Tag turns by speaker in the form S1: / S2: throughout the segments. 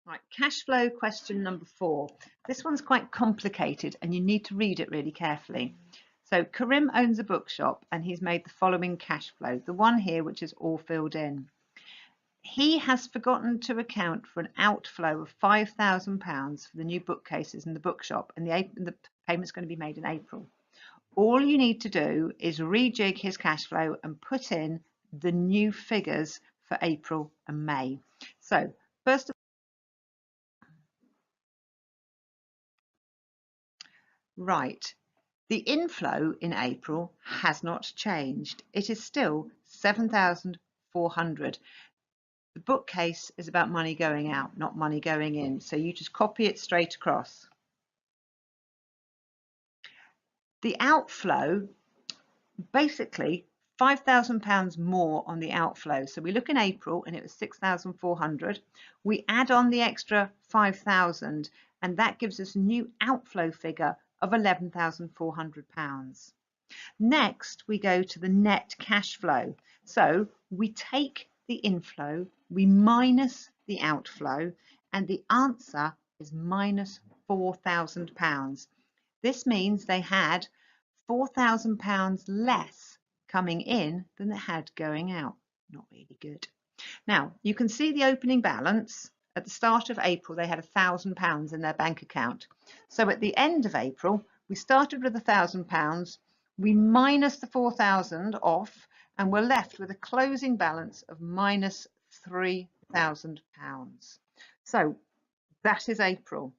S1: Right, cash flow question number 4. This one's quite complicated and you need to read it really carefully. So Karim owns a bookshop and he's made the following cash flow, the one here which is all filled in. He has forgotten to account for an outflow of £5,000 for the new bookcases in the bookshop, and the payment's going to be made in April. All you need to do is rejig his cash flow and put in the new figures for April and May. So first of Right. The inflow in April has not changed. It is still 7,400. The bookcase is about money going out, not money going in. So you just copy it straight across. The outflow, basically £5,000 more on the outflow. So we look in April and it was 6,400. We add on the extra 5,000 and that gives us a new outflow figure of £11,400. Next, we go to the net cash flow. So we take the inflow, we minus the outflow, and the answer is minus £4,000. This means they had £4,000 less coming in than they had going out. Not really good. Now, you can see the opening balance. At the start of April, they had £1,000 in their bank account. So at the end of April, we started with £1,000, we minus the 4,000 off, and we're left with a closing balance of minus £3,000. So that is April.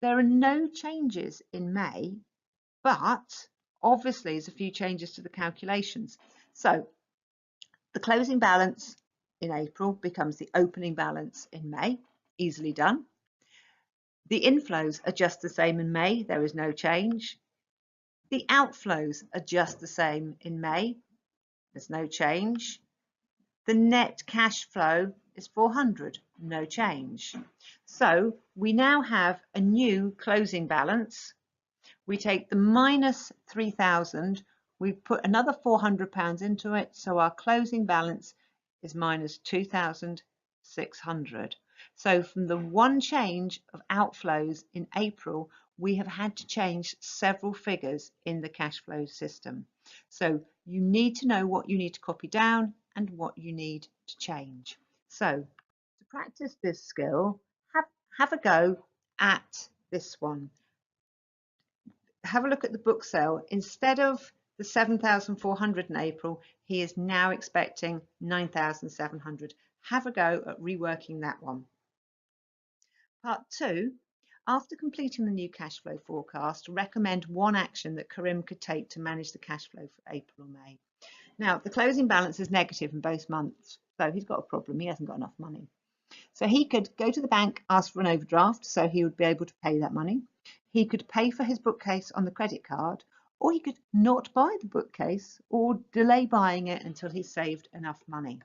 S1: There are no changes in May, but obviously there's a few changes to the calculations. So the closing balance in April becomes the opening balance in May. Easily done. The inflows are just the same in May. There is no change. The outflows are just the same in May. There's no change. The net cash flow is 400. No change. So we now have a new closing balance. We take the minus 3,000. We put another £400 into it. So our closing balance is minus 2,600. So from the one change of outflows in April, we have had to change several figures in the cash flow system. So you need to know what you need to copy down and what you need to change. So to practice this skill, have a go at this one. Have a look at the book sale. Instead of the 7,400 in April, he is now expecting 9,700. Have a go at reworking that one. Part 2, after completing the new cash flow forecast, recommend one action that Karim could take to manage the cash flow for April or May. Now, the closing balance is negative in both months, so he's got a problem. He hasn't got enough money. So he could go to the bank, ask for an overdraft, so he would be able to pay that money. He could pay for his bookcase on the credit card, or he could not buy the bookcase or delay buying it until he saved enough money.